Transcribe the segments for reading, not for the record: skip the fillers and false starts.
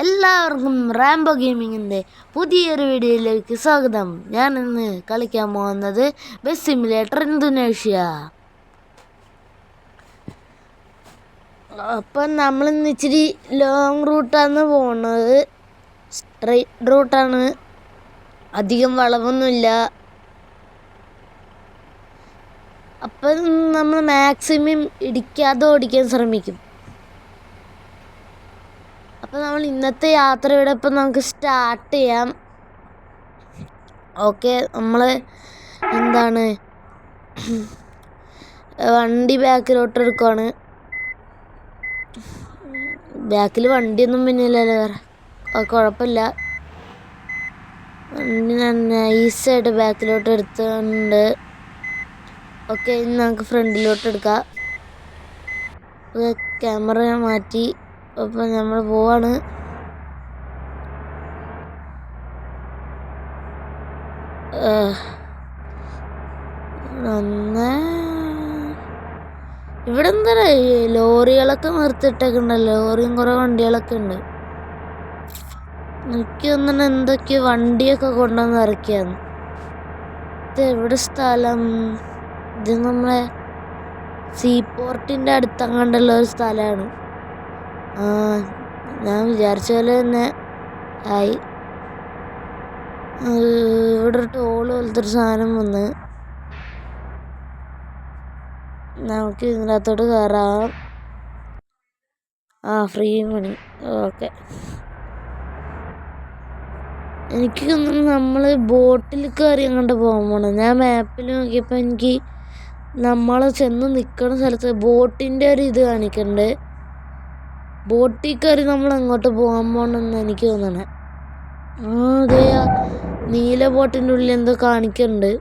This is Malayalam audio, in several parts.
എല്ലാവർക്കും റാംബോ ഗെയിമിങ്ങിൻ്റെ പുതിയൊരു വീഡിയോയിലേക്ക് സ്വാഗതം. ഞാൻ ഇന്ന് കളിക്കാൻ പോകുന്നത് ബസ് സിമുലേറ്റർ ഇന്തോനേഷ്യ. അപ്പം നമ്മളിന്ന് ഇച്ചിരി ലോങ് റൂട്ടാണ് പോകുന്നത്. സ്ട്രെയിറ്റ് റൂട്ടാണ്, അധികം വളവൊന്നുമില്ല. അപ്പം നമ്മൾ മാക്സിമം ഇടിക്കാതെ ഓടിക്കാൻ ശ്രമിക്കും. അപ്പോൾ നമ്മൾ ഇന്നത്തെ യാത്രയുടെ ഇപ്പം നമുക്ക് സ്റ്റാർട്ട് ചെയ്യാം. ഓക്കെ, നമ്മൾ വണ്ടി ബാക്കിലോട്ട് എടുക്കുവാണ്. ബാക്കിൽ വണ്ടിയൊന്നും പിന്നില്ലല്ലോ, വേറെ കുഴപ്പമില്ല. വണ്ടി ഞാൻ നൈസായിട്ട് ബാക്കിലോട്ട് എടുത്തിട്ടുണ്ട്. ഓക്കെ, ഇനി നമുക്ക് ഫ്രണ്ടിലോട്ട് എടുക്കാം. ക്യാമറ മാറ്റി. അപ്പം നമ്മൾ പോവാണ്. ഇവിടെ എന്താ ലോറികളൊക്കെ നിർത്തിയിട്ടേക്കുണ്ടല്ലോ. ലോറിയും കുറേ വണ്ടികളൊക്കെ ഉണ്ട്. എനിക്ക് തോന്നുന്നു എന്തൊക്കെയോ വണ്ടിയൊക്കെ കൊണ്ടുവന്ന് ഇറക്കിയാന്ന്. ഇത് എവിടെ സ്ഥലം? ഇത് നമ്മളെ സീപോർട്ടിൻ്റെ അടുത്തങ്ങാണ്ടുള്ള ഒരു സ്ഥലമാണ്. ഞാൻ വിചാരിച്ച പോലെ തന്നെ ആയി. ഇവിടെ ഒരു ടോള് പോലത്തെ ഒരു സാധനം വന്ന് നമുക്ക് ഇതിനകത്തോട്ട് കയറാം. ഫ്രീ മണി. ഓക്കെ, എനിക്ക് നമ്മൾ ബോട്ടിൽ കയറി അങ്ങോട്ട് പോകാൻ പോകണം. ഞാൻ മാപ്പിൽ നോക്കിയപ്പോൾ എനിക്ക് നമ്മൾ ചെന്ന് നിൽക്കുന്ന സ്ഥലത്ത് ബോട്ടിൻ്റെ ഒരു ഇത് കാണിക്കുന്നുണ്ട്. ബോട്ടിൽ കയറി നമ്മൾ അങ്ങോട്ട് പോകാൻ പോകണമെന്ന് എനിക്ക് തോന്നണേ. അതെ, നീല ബോട്ടിൻ്റെ ഉള്ളിൽ എന്തോ കാണിക്കുന്നുണ്ട്.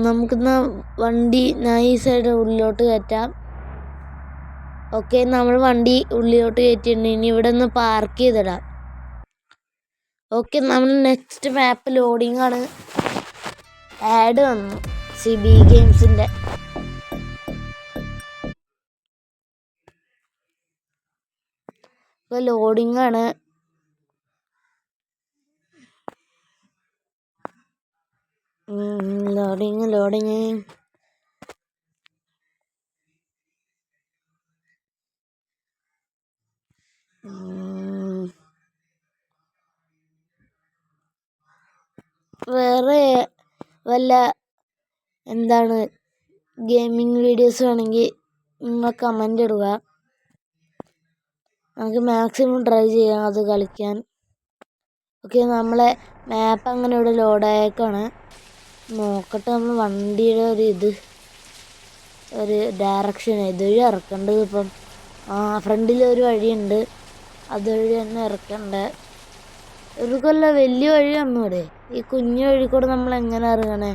നമുക്കിന്ന് വണ്ടി നൈസായിട്ട് ഉള്ളിലോട്ട് കയറ്റാം. ഓക്കെ, നമ്മൾ വണ്ടി ഉള്ളിലോട്ട് കയറ്റിയിട്ടുണ്ട്. ഇനി ഇവിടെ നിന്ന് പാർക്ക് ചെയ്തിടാം. ഓക്കെ, നമ്മൾ നെക്സ്റ്റ് മാപ്പ് ലോഡിങ് ആണ്. ആഡ് വന്നു സിബി ഗെയിംസിൻ്റെ. ഇപ്പോൾ ലോഡിങ് ആണ്. ലോഡിങ് വേറെ വല്ല ഗെയിമിങ് വീഡിയോസ് വേണമെങ്കിൽ നിങ്ങൾ കമൻ്റ് ഇടുക. നമുക്ക് മാക്സിമം ട്രൈ ചെയ്യാം അത് കളിക്കാൻ. ഓക്കെ, നമ്മളെ മാപ്പ് അങ്ങനെ ഇവിടെ ലോഡായേക്കാണ്. നോക്കട്ടെ, നമ്മൾ വണ്ടിയുടെ ഒരു ഡയറക്ഷൻ ഇതുവഴി ഇറക്കേണ്ടത്. ഇപ്പം ഫ്രണ്ടിൽ ഒരു വഴിയുണ്ട്, അതുവഴി തന്നെ ഇറക്കണ്ടേ. ഒരു വലിയ വഴി വന്നൂടെ? ഈ കുഞ്ഞു വഴി കൂടെ നമ്മൾ എങ്ങനെ ഇറങ്ങണേ?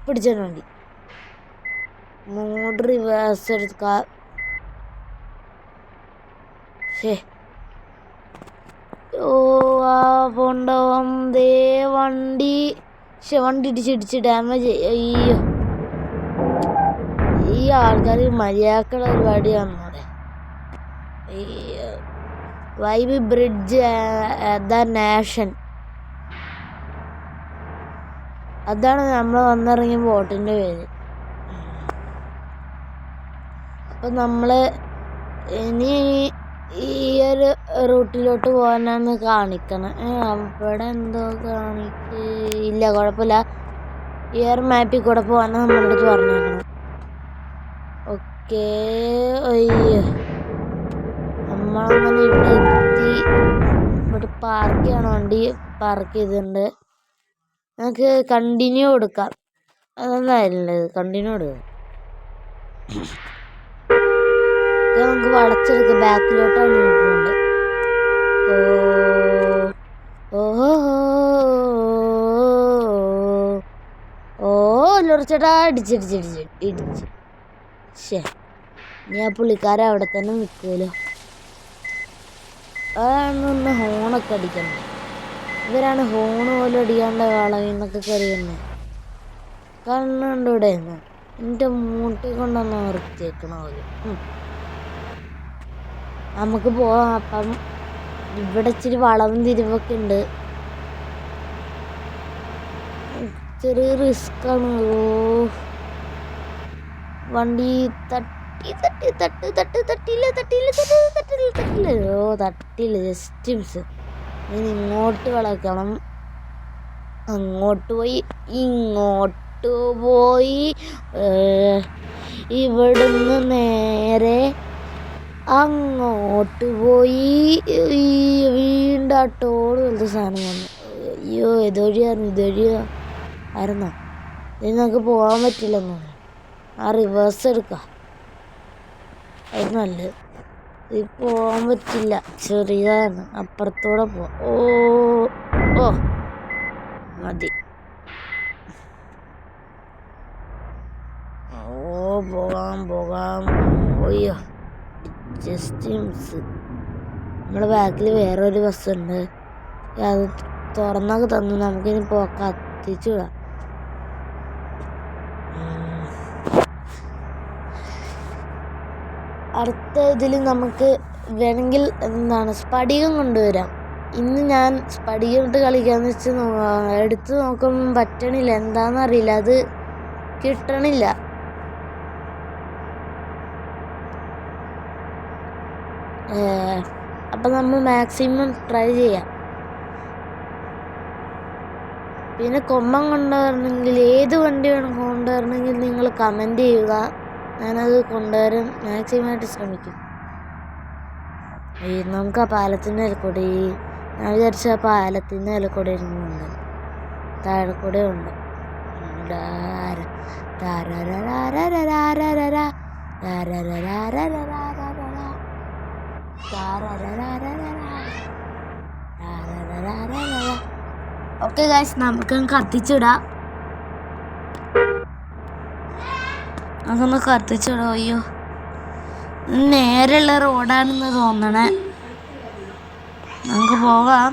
പിടിച്ചാൽ വണ്ടി മോഡ് റിവേഴ്സ് എടുക്കാം. പോണ്ടാവും ദേ വണ്ടി. വണ്ടി ഇടിച്ചിടിച്ച് ഡാമേജ്. അയ്യോ, ഈ ആൾക്കാർ മര്യാദക്കുള്ള പരിപാടി വന്നൂടെ? വൈബ് ബ്രിഡ്ജ് ദ നാഷൻ, അതാണ് നമ്മൾ വന്നിറങ്ങിയ ബോട്ടിൻ്റെ പേര്. അപ്പം നമ്മൾ ഇനി ഈ ഒരു റൂട്ടിലോട്ട് പോകാനാണ് കാണിക്കണം. അവിടെ എന്തോ ഇല്ല, കുഴപ്പമില്ല. ഈ ഒരു മാപ്പിൽ കൂടെ പോകാനാണ് നമ്മുടെ അടുത്ത് പറഞ്ഞേക്കണം. ഓക്കെ, അയ്യോ, നമ്മളങ്ങനെ ഇവിടെ എത്തി. ഇവിടെ പാർക്ക് ചെയ്യണം, വണ്ടി പാർക്ക് ചെയ്തിട്ടുണ്ട്. നമുക്ക് കണ്ടിന്യൂ കൊടുക്കാം. അതൊന്നായിരുന്നത്, കണ്ടിന്യൂ കൊടുക്കാം. നമുക്ക് വളച്ചെടുക്കാം. ബാക്കിലോട്ടാണ് പോകുന്നത്. ലോറിച്ചേട്ടാ ഇടിച്ച്. ഞാൻ പുള്ളിക്കാരൻ അവിടെ തന്നെ നിൽക്കുമല്ലോ. അതാണ് ഹോണൊക്കെ അടിക്കണ്ടേ. ഇവരാണ് ഹോണ് പോലും അടിക്കാണ്ട വളവിന്നൊക്കെ കയറിയുന്നത്. കണ്ണുണ്ട് ഇവിടെ നിന്ന് എൻ്റെ മൂട്ടി കൊണ്ടൊന്ന് നിർത്തിയേക്കണ പോലെ. നമുക്ക് പോവാം. അപ്പം ഇവിടെ ഇച്ചിരി വളവും തിരിവൊക്കെ ഉണ്ട്. ചെറിയ റിസ്ക്കാണ്. വണ്ടി തട്ടില്ല, ജസ്റ്റ് മിസ്. ഇനി ഇങ്ങോട്ട് വളക്കണം, അങ്ങോട്ട് പോയി, ഇങ്ങോട്ട് പോയി, ഇവിടുന്ന് നേരെ അങ്ങോട്ട് പോയി. വീണ്ടും ആ ടോള് പോലത്തെ സാധനം വന്നു. അയ്യോ, ഇതൊഴിയാ ആയിരുന്നോ? ഇനി നമുക്ക് പോകാൻ പറ്റില്ലെന്നോ? ആ റിവേഴ്സ് എടുക്കാം, അത് നല്ലത്. ഇത് പോകാൻ പറ്റില്ല, ചെറിയതാണ്. അപ്പുറത്തൂടെ പോവാം. ഓ മതി. പോകാം. അയ്യോ, ജസ്റ്റ് മിസ്. നമ്മുടെ ബാക്കിൽ വേറൊരു ബസ്സുണ്ട്. അത് തുറന്നൊക്കെ തന്നു. നമുക്കിനി കത്തിച്ചു വിടാം. അടുത്ത ഇതിൽ നമുക്ക് വേണമെങ്കിൽ സ്ഫടികം കൊണ്ടുവരാം. ഇന്ന് ഞാൻ സ്ഫടികം ഇട്ട് കളിക്കാന്ന് വെച്ച് എടുത്ത് നോക്കുമ്പം പറ്റണില്ല, എന്താണെന്നറിയില്ല, അത് കിട്ടണില്ല. അപ്പം നമ്മൾ മാക്സിമം ട്രൈ ചെയ്യാം. പിന്നെ കൊമ്പം കൊണ്ടുവരണമെങ്കിൽ, ഏത് വണ്ടി വേണം കൊണ്ടുവരണമെങ്കിൽ നിങ്ങൾ കമൻറ്റ് ചെയ്യുക. ഞാനത് കൊണ്ടുവരാൻ മാക്സിമമായിട്ട് ശ്രമിക്കും. നമുക്ക് ആ പാലത്തിൻ്റെ ഇലക്കൂടി, ഞാൻ വിചാരിച്ച ആ പാലത്തിൻ്റെ ഇലക്കൂടെ ഇരുന്നുണ്ട്, താഴെക്കൂടെ ഉണ്ട്. ഓക്കെ ഗൈസ്, നമുക്ക് കത്തിച്ചിടാം. അതൊന്ന് കത്തിച്ചിടാം. അയ്യോ, നേരെയുള്ള റോഡാണെന്ന് തോന്നണേ. നമുക്ക് പോകാം.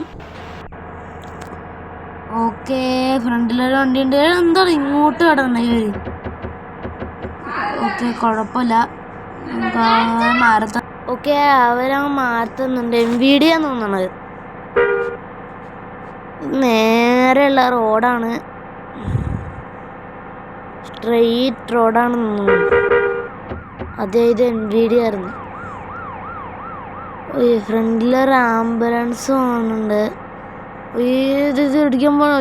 ഓക്കെ, ഫ്രണ്ടിലൊരു വണ്ടിയുണ്ട്. എന്താണ് ഇങ്ങോട്ട് കിടന്നേ ഇവര്? ഓക്കെ, കുഴപ്പമില്ല. ഓക്കെ, അവരങ്ങ് മാറ്റുന്നുണ്ട്. NVIDIA തോന്നണത്. നേരെയുള്ള റോഡാണ്, സ്ട്രെയിറ്റ് റോഡാണെന്ന് തോന്നുന്നു. അതെ, ഇത് NVIDIA ആയിരുന്നു. ഫ്രണ്ടിലൊരു ആംബുലൻസ് പോകുന്നുണ്ട്. ഇത് ഇടിക്കുമ്പോൾ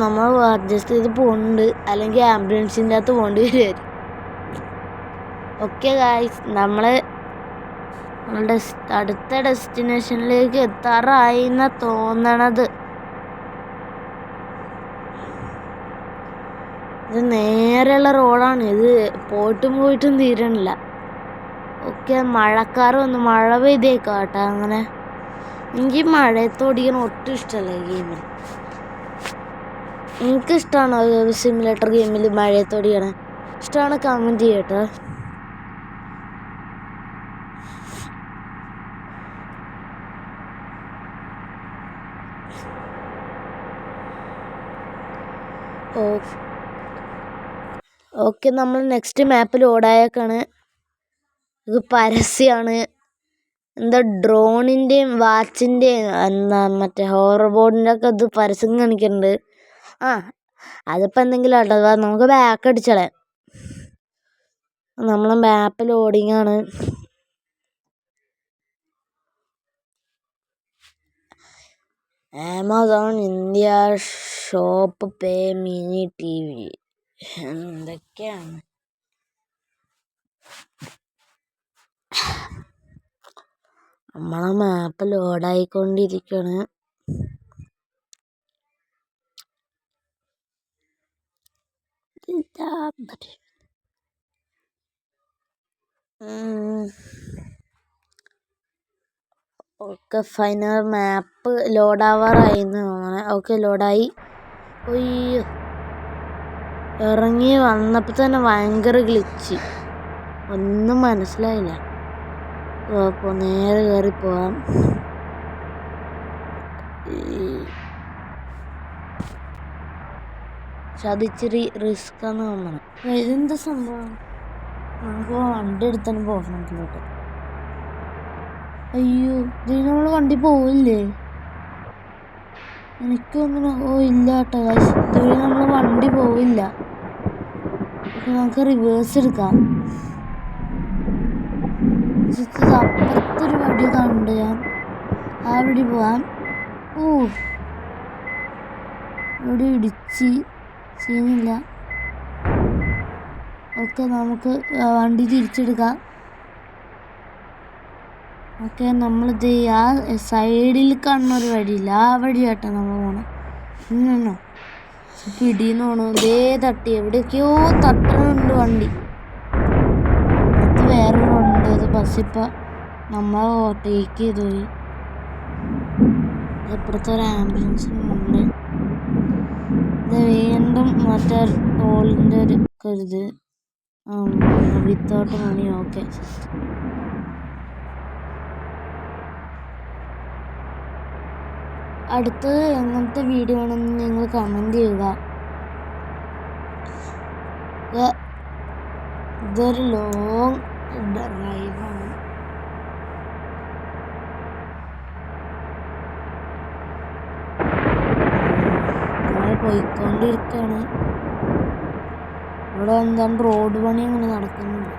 നമ്മൾ അഡ്ജസ്റ്റ് ചെയ്ത് പോകുന്നുണ്ട്, അല്ലെങ്കിൽ ആംബുലൻസിൻ്റെ അകത്ത് പോകേണ്ടി വരുമായിരുന്നു. ഓക്കെ ഗായ്സ്, നമ്മളുടെ അടുത്ത ഡെസ്റ്റിനേഷനിലേക്ക് എത്താറായി എന്നാ തോന്നണത്. ഇത് നേരെയുള്ള റോഡാണ്. ഇത് പോയിട്ടും തീരണില്ല. ഓക്കെ, മഴക്കാറ് വന്നു, മഴ പെയ്തേക്കാം കേട്ടോ. അങ്ങനെ എനിക്ക് മഴയത്ത് ഓടിക്കാൻ ഒട്ടും ഇഷ്ടമല്ല ഈ ഗെയിമിൽ. എനിക്കിഷ്ടമാണോ സിമുലേറ്റർ ഗെയിമിൽ മഴയത്ത് ഓടിക്കണേ? ഇഷ്ടമാണ്, കമൻറ്റ് ചെയ്യട്ടോ. ഓക്കെ, നമ്മൾ നെക്സ്റ്റ് മാപ്പ് ലോഡായേക്കാണ്. ഇത് പരസ്യമാണ്. എന്താ ഡ്രോണിൻ്റെയും വാച്ചിൻ്റെയും മറ്റേ ഹോറർ ബോർഡിൻ്റെ ഒക്കെ ഇത് പരസ്യം കാണിക്കുന്നുണ്ട്. അതിപ്പോൾ എന്തെങ്കിലും ആട്ടോ. നമുക്ക് ബാക്ക് അടിച്ചളേ. നമ്മളെ മാപ്പ് ലോഡിങ്ങാണ്. ആമസോൺ ഇന്ത്യ ഷോപ്പ് പേ മിനി TV എന്തൊക്കെയാണ്. നമ്മളെ മാപ്പ് ലോഡായിക്കൊണ്ടിരിക്കുകയാണ്. ഓക്കെ, ഫൈനൽ മാപ്പ് ലോഡാവാറായിന്ന് തോന്നണേ. ഓക്കെ, ലോഡായി. അയ്യോ, ഇറങ്ങി വന്നപ്പോൾ തന്നെ ഭയങ്കര ഗ്ലിച്ച്, ഒന്നും മനസ്സിലായില്ല. അപ്പോൾ നേരെ കയറി പോവാം. പക്ഷെ അതിച്ചിരി റിസ്ക്കാന്ന് തോന്നണം. ഇതെന്താ സംഭവം? നമുക്ക് വണ്ടി എടുത്താണ് പോകണം ഫ്രണ്ടിലോട്ട്. അയ്യോ, ഇതിന് നമ്മൾ വണ്ടി പോവില്ലേ? എനിക്കൊന്നും ഇല്ല കേട്ടോ ഗൈസ്, ഇതുവഴി നമ്മൾ വണ്ടി പോവില്ല. നമുക്ക് റിവേഴ്സ് എടുക്കാം. അപ്പുറത്തൊരു വടി കാണുന്നുണ്ട്, ഞാൻ ആ വഴി പോവാം. ഓ, ഇവിടെ ഇടിച്ച് സീനില്ല. ഓക്കെ, നമുക്ക് വണ്ടി തിരിച്ചെടുക്കാം. ഓക്കെ, നമ്മളിത് ആ സൈഡിൽ കാണുന്ന ഒരു വഴിയില്ല, ആ വഴിയാട്ടോ നമ്മൾ പോകണം. ഇന്നോ പിടിയെന്ന് പോണു. ഇതേ തട്ടി എവിടെയൊക്കെയോ തട്ടണുണ്ട് വണ്ടി. അടുത്ത് വേറൊരു ഉണ്ട്, അത് ബസ്സിപ്പോൾ നമ്മളെ ഓവർടേക്ക് ചെയ്ത് പോയി. അപ്പുറത്തെ ഒരു ആംബുലൻസും ഉണ്ട്. ഇത് വീണ്ടും മറ്റേ ടോളിൻ്റെ ഒരു കരുത് വിത്തൗട്ട് മണി. ഓക്കെ, അടുത്തത് എങ്ങനത്തെ വീഡിയോ ആണെന്ന് നിങ്ങൾ കമൻറ്റ് ചെയ്യുക. ഇതൊരു ലോങ് ഡ്രൈവാണ്. നമ്മൾ പോയിക്കൊണ്ടിരിക്കുകയാണ്. ഇവിടെ എന്താണ് റോഡ് പണി അങ്ങനെ നടക്കുന്നുണ്ട്.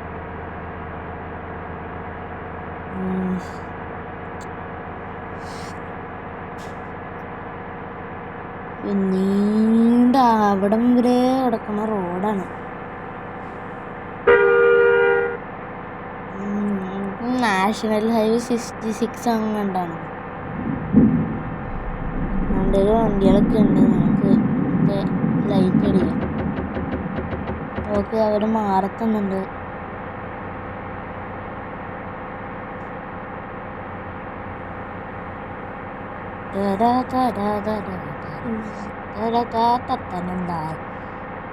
നീണ്ട അവിടം വരെ കിടക്കുന്ന റോഡാണ്. National highway 66 അങ്ങണ്ടാണ്. വണ്ടികളൊക്കെ ഉണ്ട്, നമുക്ക് ലൈറ്റ് അടിക്കാം. ഓക്കെ, അവർ മാറത്തുന്നുണ്ട്.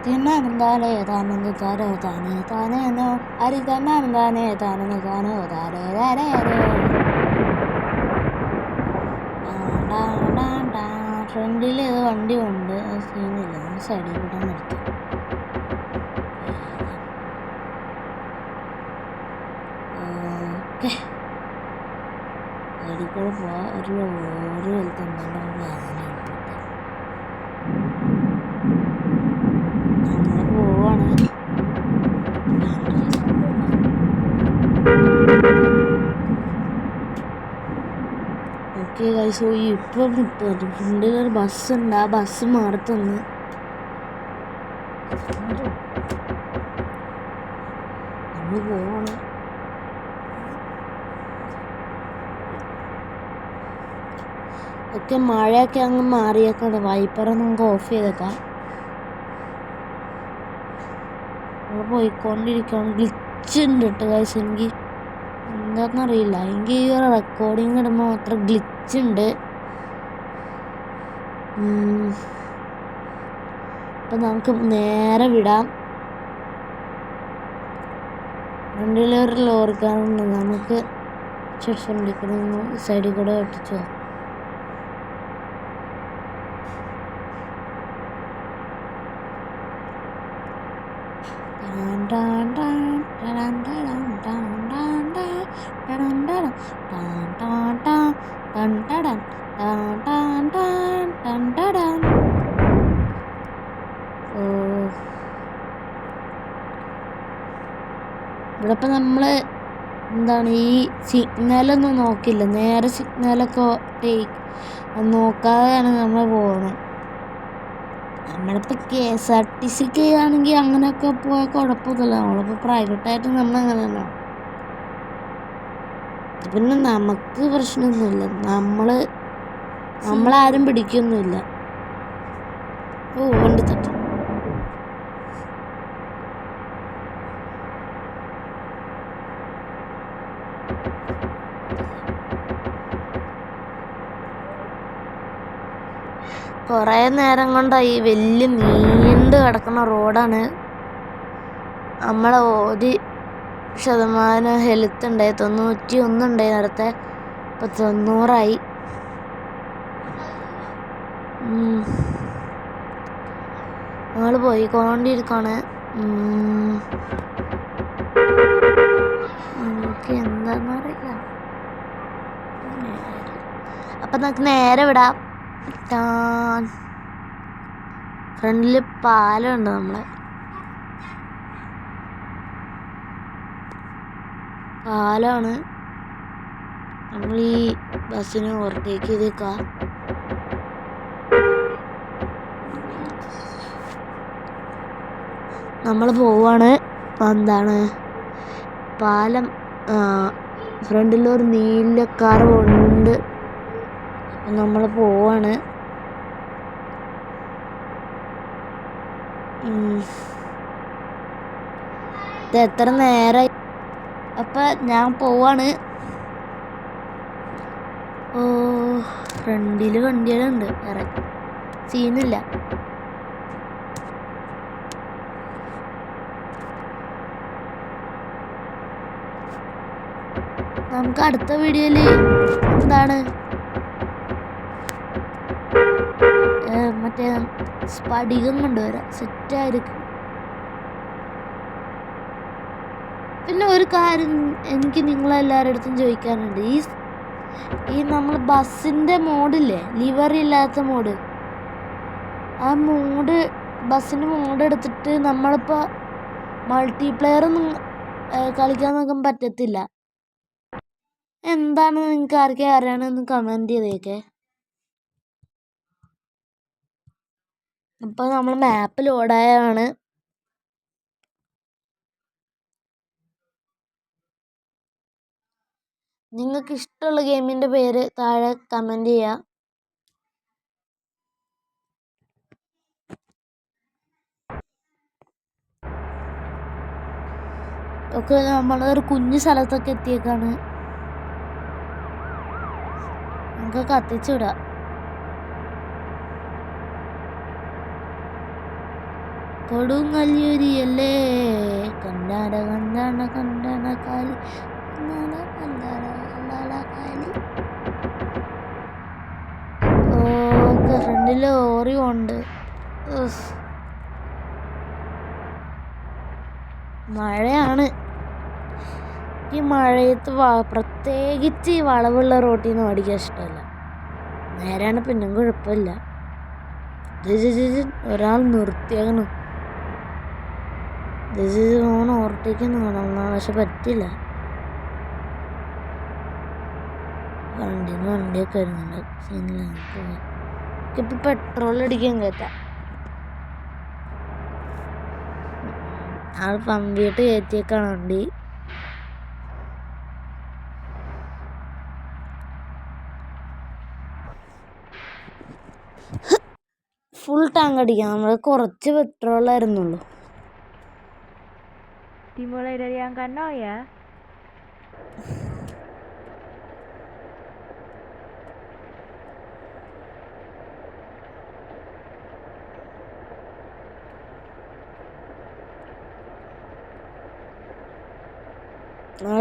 തിന്നാനെന്താനേ താനെന്ന് താനോ താനേ താനേനോ അരി തന്നാനെന്താനേ താനെന്ന് താനോ താരേ ഫ്രണ്ടിൽ ഏതോ വണ്ടി ഉണ്ട്, അത് സീനില്ല. സൈഡിൽ കൂടെ നിർത്തി. ഓക്കെ, സൈഡിൽ കൂടെ പോവാ. ഒരു ലോറി വെളുത്തുണ്ടല്ലോ, നമ്മൾ പോവാണ്. ഓക്കെ ഗൈസ്, ഇപ്പം ഫ്രണ്ടിലൊരു ബസ്സുണ്ട്, ആ ബസ് മാറത്തുനിന്ന് നമ്മൾ പോവാണ്. ഒക്കെ മഴയൊക്കെ അങ്ങ് മാറിയേക്കാണ്. വൈപ്പറ് നമുക്ക് ഓഫ് ചെയ്തേക്കാം. നമ്മൾ പോയിക്കൊണ്ടിരിക്കുകയാണ്. ഗ്ലിച്ച് ഉണ്ട് കേട്ടോ ഗൈസ്. എനിക്ക് എന്താണെന്നറിയില്ല, എനിക്ക് ഈ റെക്കോർഡിങ് ഇടുമ്പോൾ മാത്രം ഗ്ലിച്ച് ഉണ്ട്. അപ്പം നമുക്ക് നേരെ വിടാം. ഫ്രണ്ടിലൊരു ലോറിക്കാരുണ്ട്, നമുക്ക് ഫ്രണ്ടിൽ കൂടെ സൈഡിൽ കൂടെ ഒട്ടിച്ചോ. ഇവിടെ ഇപ്പം നമ്മൾ എന്താണ് ഈ സിഗ്നലൊന്നും നോക്കില്ല, നേരെ സിഗ്നലൊക്കെ നോക്കാതെയാണ് നമ്മൾ പോകുന്നത്. നമ്മളിപ്പോൾ KSRTC ആണെങ്കിൽ അങ്ങനെയൊക്കെ പോയാൽ കുഴപ്പമൊന്നുമില്ല. നമ്മളിപ്പോൾ പ്രൈവറ്റായിട്ട് നമ്മളങ്ങനെയല്ല. പിന്നെ നമുക്ക് പ്രശ്നമൊന്നുമില്ല, നമ്മളാരും പിടിക്കൊന്നുമില്ല. ഓ, വണ്ടി തട്ടി. കുറേ നേരം കൊണ്ടായി വലിയ നീണ്ട് കിടക്കുന്ന റോഡാണ്. നമ്മളെ 1% ഹെൽത്ത് ഉണ്ടായി, 91 ഉണ്ടായി നേരത്തെ, ഇപ്പം 90ആയി. ഞങ്ങൾ പോയിക്കൊണ്ടിരിക്കുകയാണ്. എനിക്ക് എന്താണെന്നറിയില്ല. അപ്പം നമുക്ക് നേരെ വിടാം. ഫ്രണ്ടിൽ പാലമുണ്ട്. നമ്മളെ പാലമാണ്. നമ്മൾ ഈ ബസ്സിനെ ഓവർടേക്ക് ചെയ്തേക്കാം. നമ്മൾ പോവാണ്. എന്താണ് പാലം ഫ്രണ്ടിലൊരു നീല കാർ ഉണ്ട്. നമ്മൾ പോവാണ്. ഇത് എത്ര നേരമായി. അപ്പം ഞാൻ പോവാണ്. ഓ, ഫ്രണ്ടിൽ വണ്ടികളുണ്ട്. വേറെ സീനില്ല. നമുക്ക് അടുത്ത വീഡിയോയിൽ എന്താണ് മറ്റേ സ്ഫടികം കൊണ്ടുവരാം. സെറ്റായിരിക്കും. പിന്നെ ഒരു കാര്യം എനിക്ക് നിങ്ങളെല്ലാവരുടെ അടുത്തും ചോദിക്കാനുണ്ട്. ഈ നമ്മൾ ബസ്സിൻ്റെ മോഡില്ലേ, ലിവർ ഇല്ലാത്ത മോഡ്, ആ മോഡ് ബസ്സിൻ്റെ മോഡ് എടുത്തിട്ട് നമ്മളിപ്പോൾ മൾട്ടിപ്ലെയറൊന്നും കളിക്കാൻ നോക്കാൻ പറ്റത്തില്ല. എന്താണ് നിങ്ങൾക്ക് ആർക്കെങ്കിലും അറിയണമെന്ന് കമൻറ്റ് ചെയ്തേക്കേ. അപ്പോൾ നമ്മൾ മാപ്പ് ലോഡായാണ്. നിങ്ങൾക്ക് ഇഷ്ടമുള്ള ഗെയിമിൻ്റെ പേര് താഴെ കമൻറ്റ് ചെയ്യുക. ഒക്കെ നമ്മളൊരു കുഞ്ഞു സ്ഥലത്തൊക്കെ എത്തിയേക്കാണ്. നമുക്ക് കത്തിച്ചു വിടാം. കൊടുങ്ങല്ലൂരിയല്ലേ കണ്ടാട കണ്ടാട കണ്ടാട കാലി ഓക്കെ. ഫ്രണ്ടിൽ ലോറി ഉണ്ട്. മഴയാണ്. ഈ മഴയത്ത് പ്രത്യേകിച്ച് ഈ വളവുള്ള റോട്ടിൽ നിന്ന് ഓടിക്കാൻ ഇഷ്ടമല്ല. നേരെയാണ് പിന്നും കുഴപ്പമില്ല. ഒരാൾ നിർത്തിയാകണം. ഓൺ ഓവർടേക്കൊന്നും കാണാം, പക്ഷെ പറ്റില്ല. വണ്ടിയൊക്കെ വരുന്നുണ്ട്. സീനില്ല. ഇപ്പം പെട്രോൾ അടിക്കാൻ കയറ്റാം. ആൾ പമ്പിയിട്ട് കയറ്റിയേക്കാണ് വണ്ടി. ഫുൾ ടാങ്ക് അടിക്കാം. നമ്മൾ കുറച്ച് പെട്രോളായിരുന്നുള്ളൂ. Dimulai dari angka 0 ya.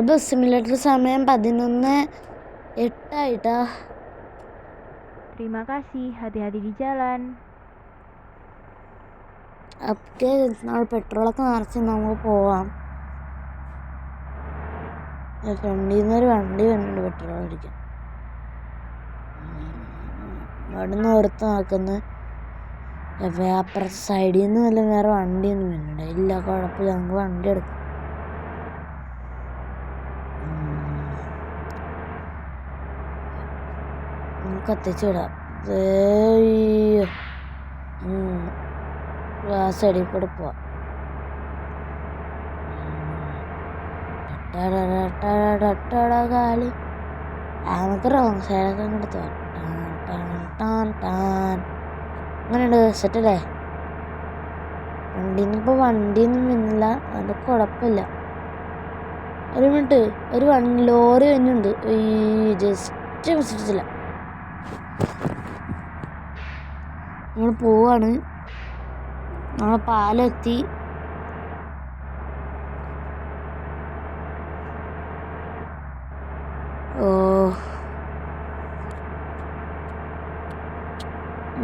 Bus simulator സമയം 11:08 Terima kasih, hati-hati di jalan. Okay, നമ്മൾ പെട്രോളൊക്കെ നിറച്ച് നമുക്ക് പോവാം. ഫ്രണ്ടിൽ നിന്നൊരു വണ്ടി വരുന്നുണ്ട് പെട്രോൾ അടിക്കാൻ. അവിടെ നിന്ന് ഓർത്ത് നോക്കുന്നു. അപ്പുറത്തെ സൈഡിൽ നിന്ന് വല്ല വേറെ വണ്ടിയൊന്നും വരുന്നുണ്ട്. ഇല്ല, കുഴപ്പമില്ല, നമുക്ക് വണ്ടി എടുക്കാം. നമുക്ക് എത്തിച്ചു വിടാം. ആ സൈഡിൽ കൂടെ പോവാം. കാലി നമുക്ക് റോങ് സൈഡൊക്കെ അങ്ങോട്ട് അങ്ങനെയുണ്ട്. സെറ്റല്ലേ? വണ്ടിയൊന്നും വരുന്നില്ല, അതുകൊണ്ട് കുഴപ്പമില്ല. ഒരു മിനിറ്റ്, ഒരു ലോറി വരുന്നുണ്ട്. ജസ്റ്റ് വിസിറ്റില്ല. നമ്മൾ പോവാണ്. നമ്മളെ പാലെത്തി.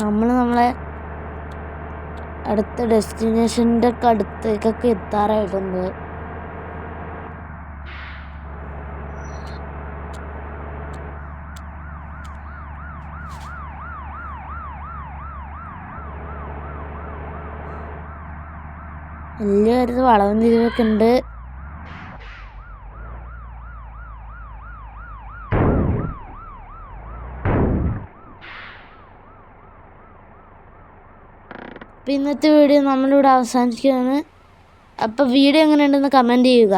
നമ്മളെ അടുത്ത ഡെസ്റ്റിനേഷൻ്റെ ഒക്കെ അടുത്തേക്കൊക്കെ എത്താറായിട്ടുണ്ട്. എല്ലാവരും വളവും തിരിവൊക്കെ ഉണ്ട്. അപ്പം ഇന്നത്തെ വീഡിയോ നമ്മളിവിടെ അവസാനിക്കുകയാണ്. അപ്പോൾ വീഡിയോ എങ്ങനെയുണ്ടെന്ന് കമൻറ്റ് ചെയ്യുക.